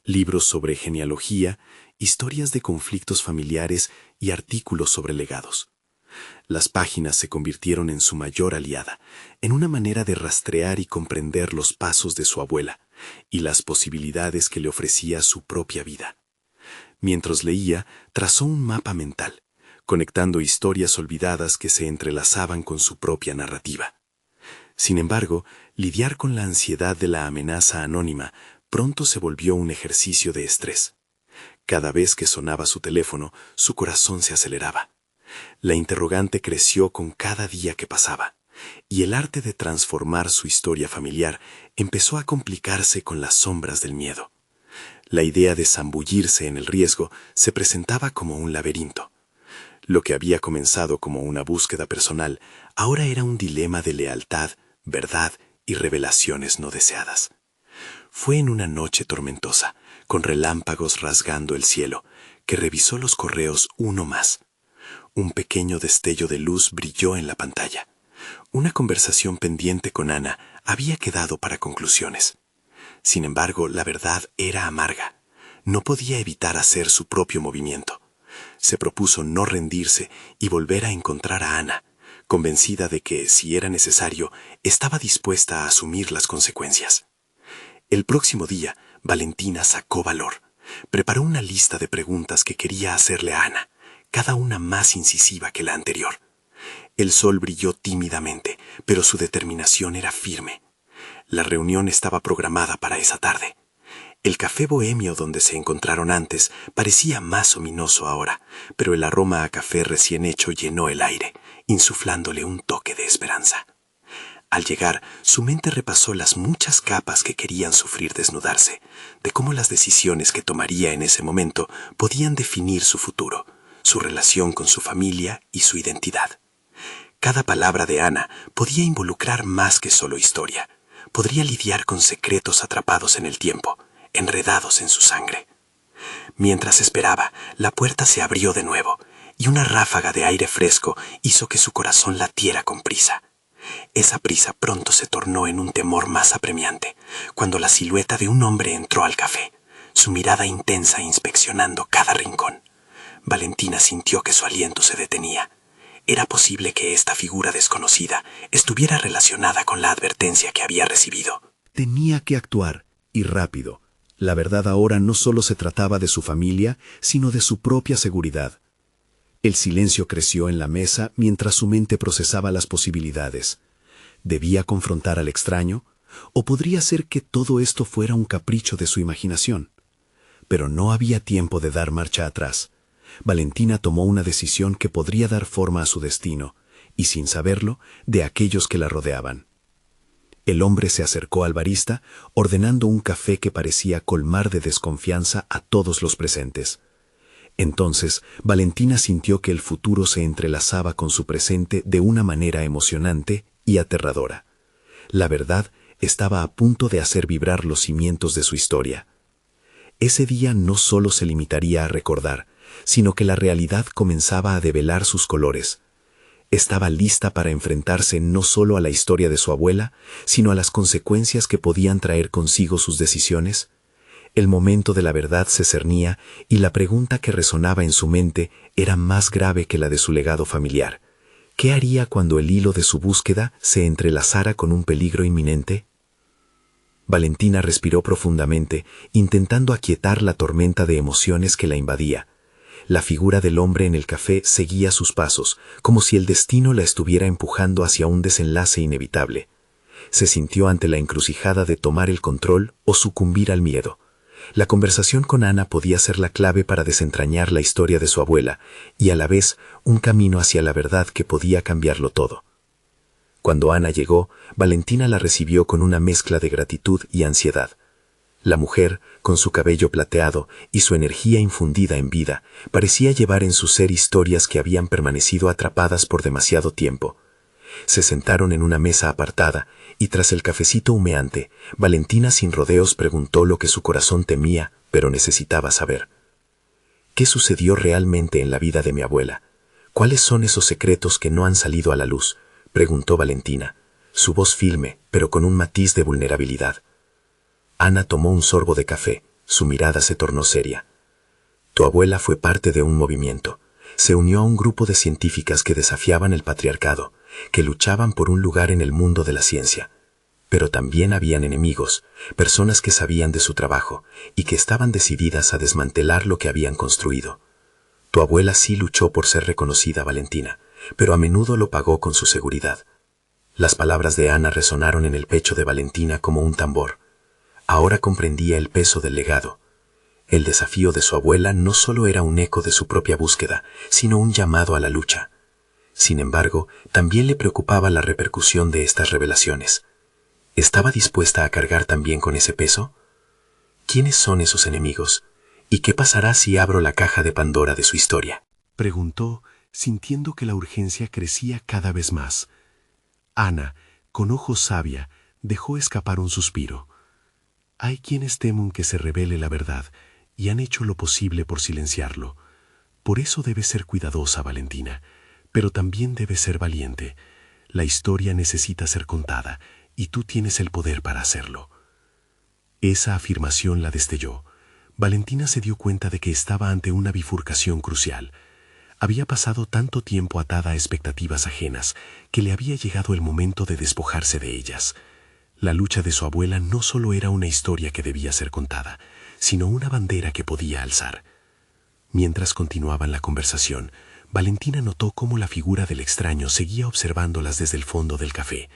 Libros sobre genealogía, historias de conflictos familiares y artículos sobre legados. Las páginas se convirtieron en su mayor aliada, en una manera de rastrear y comprender los pasos de su abuela y las posibilidades que le ofrecía su propia vida. Mientras leía, trazó un mapa mental, conectando historias olvidadas que se entrelazaban con su propia narrativa. Sin embargo, lidiar con la ansiedad de la amenaza anónima pronto se volvió un ejercicio de estrés. Cada vez que sonaba su teléfono, su corazón se aceleraba. La interrogante creció con cada día que pasaba, y el arte de transformar su historia familiar empezó a complicarse con las sombras del miedo. La idea de zambullirse en el riesgo se presentaba como un laberinto. Lo que había comenzado como una búsqueda personal ahora era un dilema de lealtad, verdad y revelaciones no deseadas. Fue en una noche tormentosa, con relámpagos rasgando el cielo, que revisó los correos uno más. Un pequeño destello de luz brilló en la pantalla. Una conversación pendiente con Ana había quedado para conclusiones. Sin embargo, la verdad era amarga. No podía evitar hacer su propio movimiento. Se propuso no rendirse y volver a encontrar a Ana, convencida de que, si era necesario, estaba dispuesta a asumir las consecuencias. El próximo día, Valentina sacó valor. Preparó una lista de preguntas que quería hacerle a Ana, cada una más incisiva que la anterior. El sol brilló tímidamente, pero su determinación era firme. La reunión estaba programada para esa tarde. El café bohemio donde se encontraron antes parecía más ominoso ahora, pero el aroma a café recién hecho llenó el aire, insuflándole un toque de esperanza. Al llegar, su mente repasó las muchas capas que querían sufrir desnudarse, de cómo las decisiones que tomaría en ese momento podían definir su futuro, su relación con su familia y su identidad. Cada palabra de Ana podía involucrar más que solo historia. Podría lidiar con secretos atrapados en el tiempo, enredados en su sangre. Mientras esperaba, la puerta se abrió de nuevo, y una ráfaga de aire fresco hizo que su corazón latiera con prisa. Esa prisa pronto se tornó en un temor más apremiante, cuando la silueta de un hombre entró al café, su mirada intensa inspeccionando cada rincón. Valentina sintió que su aliento se detenía. Era posible que esta figura desconocida estuviera relacionada con la advertencia que había recibido. Tenía que actuar, y rápido. La verdad ahora no solo se trataba de su familia, sino de su propia seguridad. El silencio creció en la mesa mientras su mente procesaba las posibilidades. ¿Debía confrontar al extraño? ¿O podría ser que todo esto fuera un capricho de su imaginación? Pero no había tiempo de dar marcha atrás. Valentina tomó una decisión que podría dar forma a su destino, y sin saberlo, de aquellos que la rodeaban. El hombre se acercó al barista, ordenando un café que parecía colmar de desconfianza a todos los presentes. Entonces, Valentina sintió que el futuro se entrelazaba con su presente de una manera emocionante y aterradora. La verdad estaba a punto de hacer vibrar los cimientos de su historia. Ese día no solo se limitaría a recordar, sino que la realidad comenzaba a develar sus colores. Estaba lista para enfrentarse no solo a la historia de su abuela, sino a las consecuencias que podían traer consigo sus decisiones. El momento de la verdad se cernía y la pregunta que resonaba en su mente era más grave que la de su legado familiar. ¿Qué haría cuando el hilo de su búsqueda se entrelazara con un peligro inminente? Valentina respiró profundamente, intentando aquietar la tormenta de emociones que la invadía. La figura del hombre en el café seguía sus pasos, como si el destino la estuviera empujando hacia un desenlace inevitable. Se sintió ante la encrucijada de tomar el control o sucumbir al miedo. La conversación con Ana podía ser la clave para desentrañar la historia de su abuela y a la vez un camino hacia la verdad que podía cambiarlo todo. Cuando Ana llegó, Valentina la recibió con una mezcla de gratitud y ansiedad. La mujer, con su cabello plateado y su energía infundida en vida, parecía llevar en su ser historias que habían permanecido atrapadas por demasiado tiempo. Se sentaron en una mesa apartada y tras el cafecito humeante, Valentina sin rodeos preguntó lo que su corazón temía, pero necesitaba saber. ¿Qué sucedió realmente en la vida de mi abuela? ¿Cuáles son esos secretos que no han salido a la luz?, preguntó Valentina, su voz firme, pero con un matiz de vulnerabilidad. Ana tomó un sorbo de café, su mirada se tornó seria. Tu abuela fue parte de un movimiento. Se unió a un grupo de científicas que desafiaban el patriarcado, que luchaban por un lugar en el mundo de la ciencia. Pero también habían enemigos, personas que sabían de su trabajo y que estaban decididas a desmantelar lo que habían construido. Tu abuela sí luchó por ser reconocida, Valentina, pero a menudo lo pagó con su seguridad. Las palabras de Ana resonaron en el pecho de Valentina como un tambor. Ahora comprendía el peso del legado. El desafío de su abuela no solo era un eco de su propia búsqueda, sino un llamado a la lucha. Sin embargo, también le preocupaba la repercusión de estas revelaciones. ¿Estaba dispuesta a cargar también con ese peso? ¿Quiénes son esos enemigos? ¿Y qué pasará si abro la caja de Pandora de su historia? Preguntó, sintiendo que la urgencia crecía cada vez más. Ana, con ojos sabia, dejó escapar un suspiro. Hay quienes temen que se revele la verdad y han hecho lo posible por silenciarlo. Por eso debes ser cuidadosa, Valentina, pero también debes ser valiente. La historia necesita ser contada y tú tienes el poder para hacerlo. Esa afirmación la destelló. Valentina se dio cuenta de que estaba ante una bifurcación crucial. Había pasado tanto tiempo atada a expectativas ajenas que le había llegado el momento de despojarse de ellas. La lucha de su abuela no solo era una historia que debía ser contada, sino una bandera que podía alzar. Mientras continuaban la conversación, Valentina notó cómo la figura del extraño seguía observándolas desde el fondo del café.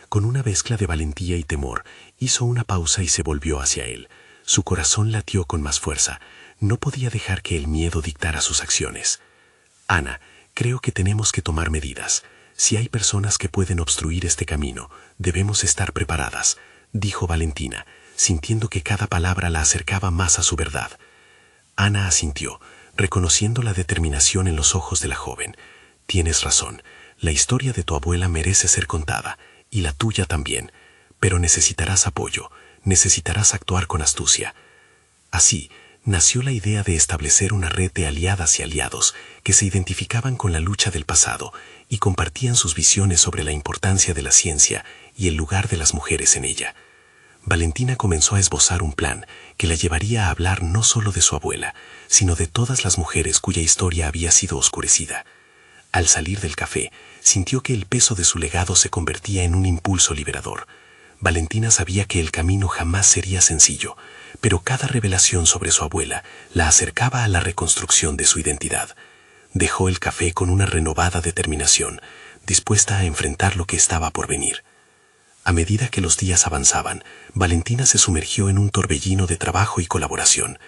Con una mezcla de valentía y temor, hizo una pausa y se volvió hacia él. Su corazón latió con más fuerza. No podía dejar que el miedo dictara sus acciones. Ana, creo que tenemos que tomar medidas. Si hay personas que pueden obstruir este camino, debemos estar preparadas, dijo Valentina, sintiendo que cada palabra la acercaba más a su verdad. Ana asintió, reconociendo la determinación en los ojos de la joven. Tienes razón, la historia de tu abuela merece ser contada, y la tuya también, pero necesitarás apoyo, necesitarás actuar con astucia. Así, nació la idea de establecer una red de aliadas y aliados que se identificaban con la lucha del pasado y compartían sus visiones sobre la importancia de la ciencia y el lugar de las mujeres en ella. Valentina comenzó a esbozar un plan que la llevaría a hablar no solo de su abuela, sino de todas las mujeres cuya historia había sido oscurecida. Al salir del café, sintió que el peso de su legado se convertía en un impulso liberador. Valentina sabía que el camino jamás sería sencillo, pero cada revelación sobre su abuela la acercaba a la reconstrucción de su identidad. Dejó el café con una renovada determinación, dispuesta a enfrentar lo que estaba por venir. A medida que los días avanzaban, Valentina se sumergió en un torbellino de trabajo y colaboración.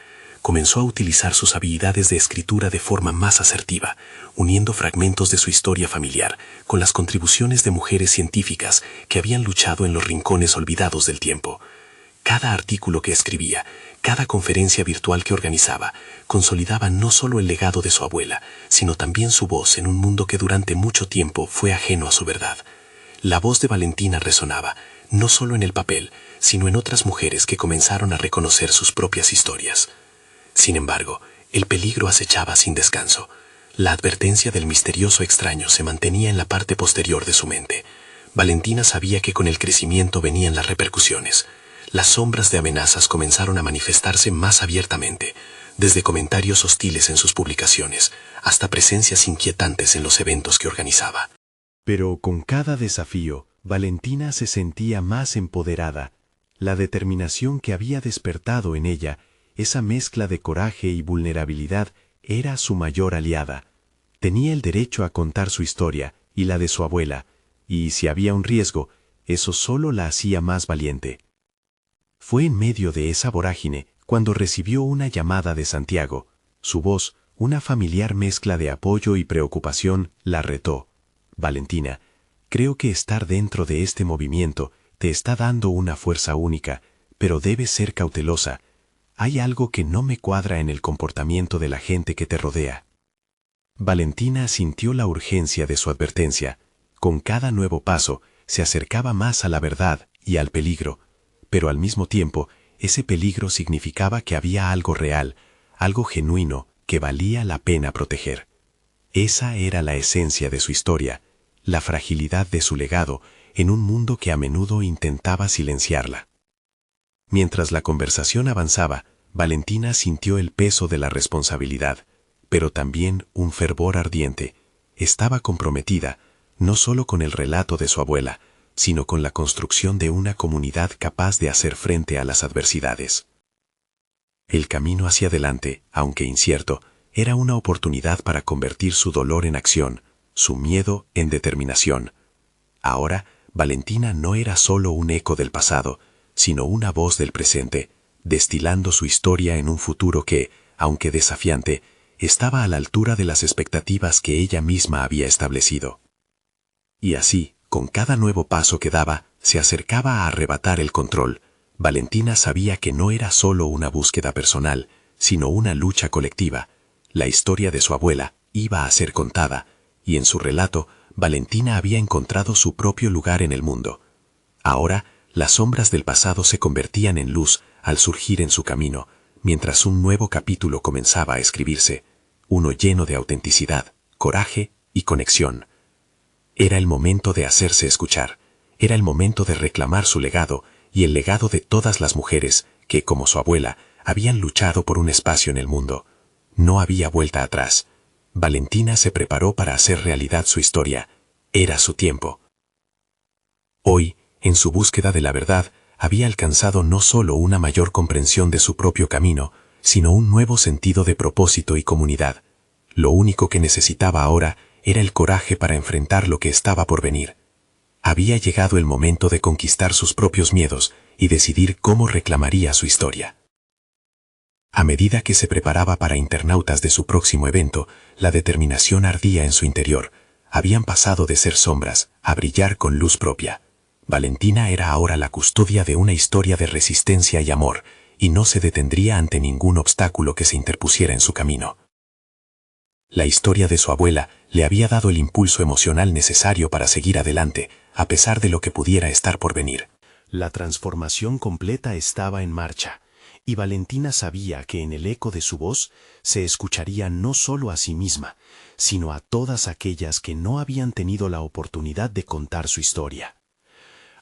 Comenzó a utilizar sus habilidades de escritura de forma más asertiva, uniendo fragmentos de su historia familiar con las contribuciones de mujeres científicas que habían luchado en los rincones olvidados del tiempo. Cada artículo que escribía, cada conferencia virtual que organizaba, consolidaba no solo el legado de su abuela, sino también su voz en un mundo que durante mucho tiempo fue ajeno a su verdad. La voz de Valentina resonaba, no solo en el papel, sino en otras mujeres que comenzaron a reconocer sus propias historias. Sin embargo, el peligro acechaba sin descanso. La advertencia del misterioso extraño se mantenía en la parte posterior de su mente. Valentina sabía que con el crecimiento venían las repercusiones. Las sombras de amenazas comenzaron a manifestarse más abiertamente, desde comentarios hostiles en sus publicaciones hasta presencias inquietantes en los eventos que organizaba. Pero con cada desafío, Valentina se sentía más empoderada. La determinación que había despertado en ella, esa mezcla de coraje y vulnerabilidad, era su mayor aliada. Tenía el derecho a contar su historia y la de su abuela, y si había un riesgo, eso solo la hacía más valiente. Fue en medio de esa vorágine cuando recibió una llamada de Santiago. Su voz, una familiar mezcla de apoyo y preocupación, la retó. Valentina, creo que estar dentro de este movimiento te está dando una fuerza única, pero debes ser cautelosa. Hay algo que no me cuadra en el comportamiento de la gente que te rodea. Valentina sintió la urgencia de su advertencia. Con cada nuevo paso, se acercaba más a la verdad y al peligro, pero al mismo tiempo, ese peligro significaba que había algo real, algo genuino, que valía la pena proteger. Esa era la esencia de su historia, la fragilidad de su legado en un mundo que a menudo intentaba silenciarla. Mientras la conversación avanzaba, Valentina sintió el peso de la responsabilidad, pero también un fervor ardiente. Estaba comprometida, no solo con el relato de su abuela, sino con la construcción de una comunidad capaz de hacer frente a las adversidades. El camino hacia adelante, aunque incierto, era una oportunidad para convertir su dolor en acción, su miedo en determinación. Ahora, Valentina no era solo un eco del pasado, sino una voz del presente, destilando su historia en un futuro que, aunque desafiante, estaba a la altura de las expectativas que ella misma había establecido. Y así, con cada nuevo paso que daba, se acercaba a arrebatar el control. Valentina sabía que no era solo una búsqueda personal, sino una lucha colectiva. La historia de su abuela iba a ser contada, y en su relato, Valentina había encontrado su propio lugar en el mundo. Ahora, las sombras del pasado se convertían en luz al surgir en su camino, mientras un nuevo capítulo comenzaba a escribirse, uno lleno de autenticidad, coraje y conexión. Era el momento de hacerse escuchar, era el momento de reclamar su legado y el legado de todas las mujeres que, como su abuela, habían luchado por un espacio en el mundo. No había vuelta atrás. Valentina se preparó para hacer realidad su historia. Era su tiempo. Hoy, en su búsqueda de la verdad, había alcanzado no solo una mayor comprensión de su propio camino, sino un nuevo sentido de propósito y comunidad. Lo único que necesitaba ahora era el coraje para enfrentar lo que estaba por venir. Había llegado el momento de conquistar sus propios miedos y decidir cómo reclamaría su historia. A medida que se preparaba para internautas de su próximo evento, la determinación ardía en su interior. Habían pasado de ser sombras a brillar con luz propia. Valentina era ahora la custodia de una historia de resistencia y amor, y no se detendría ante ningún obstáculo que se interpusiera en su camino. La historia de su abuela le había dado el impulso emocional necesario para seguir adelante, a pesar de lo que pudiera estar por venir. La transformación completa estaba en marcha, y Valentina sabía que en el eco de su voz se escucharía no solo a sí misma, sino a todas aquellas que no habían tenido la oportunidad de contar su historia.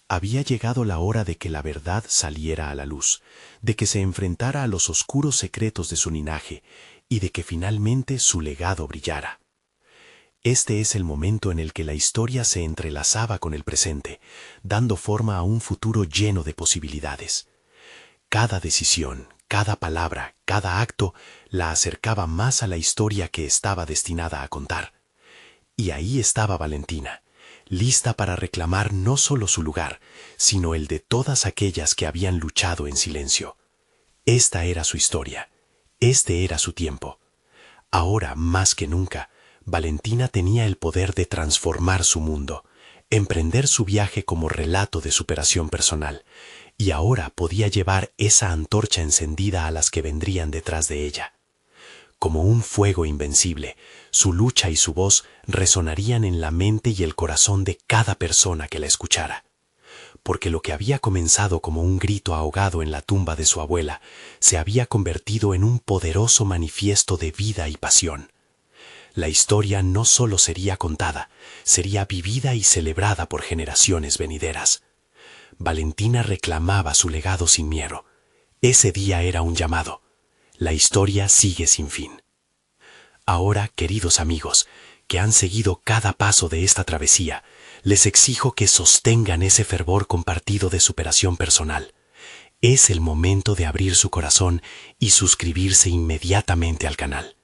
Había llegado la hora de que la verdad saliera a la luz, de que se enfrentara a los oscuros secretos de su linaje y de que finalmente su legado brillara. Este es el momento en el que la historia se entrelazaba con el presente, dando forma a un futuro lleno de posibilidades. Cada decisión, cada palabra, cada acto la acercaba más a la historia que estaba destinada a contar. Y ahí estaba Valentina, lista para reclamar no solo su lugar, sino el de todas aquellas que habían luchado en silencio. Esta era su historia, este era su tiempo. Ahora, más que nunca, Valentina tenía el poder de transformar su mundo, emprender su viaje como relato de superación personal, y ahora podía llevar esa antorcha encendida a las que vendrían detrás de ella. Como un fuego invencible, su lucha y su voz resonarían en la mente y el corazón de cada persona que la escuchara. Porque lo que había comenzado como un grito ahogado en la tumba de su abuela se había convertido en un poderoso manifiesto de vida y pasión. La historia no solo sería contada, sería vivida y celebrada por generaciones venideras. Valentina reclamaba su legado sin miedo. Ese día era un llamado. La historia sigue sin fin. Ahora, queridos amigos, que han seguido cada paso de esta travesía, Les exijo que sostengan ese fervor compartido de superación personal. Es el momento de abrir su corazón y suscribirse inmediatamente al canal.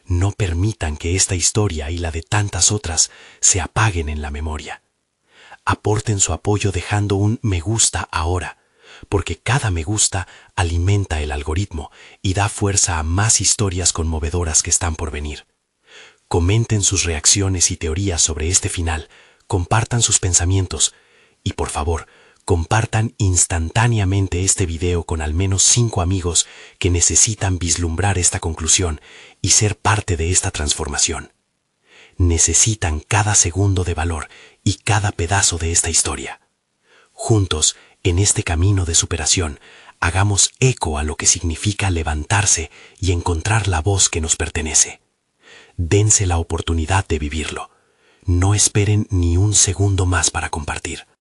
No permitan que esta historia y la de tantas otras se apaguen en la memoria. Aporten su apoyo dejando un me gusta ahora, porque cada me gusta alimenta el algoritmo y da fuerza a más historias conmovedoras que están por venir. Comenten sus reacciones y teorías sobre este final, compartan sus pensamientos y, por favor, compartan instantáneamente este video con al menos 5 amigos que necesitan vislumbrar esta conclusión y ser parte de esta transformación. Necesitan cada segundo de valor y cada pedazo de esta historia. Juntos, en este camino de superación, hagamos eco a lo que significa levantarse y encontrar la voz que nos pertenece. Dense la oportunidad de vivirlo. No esperen ni un segundo más para compartir.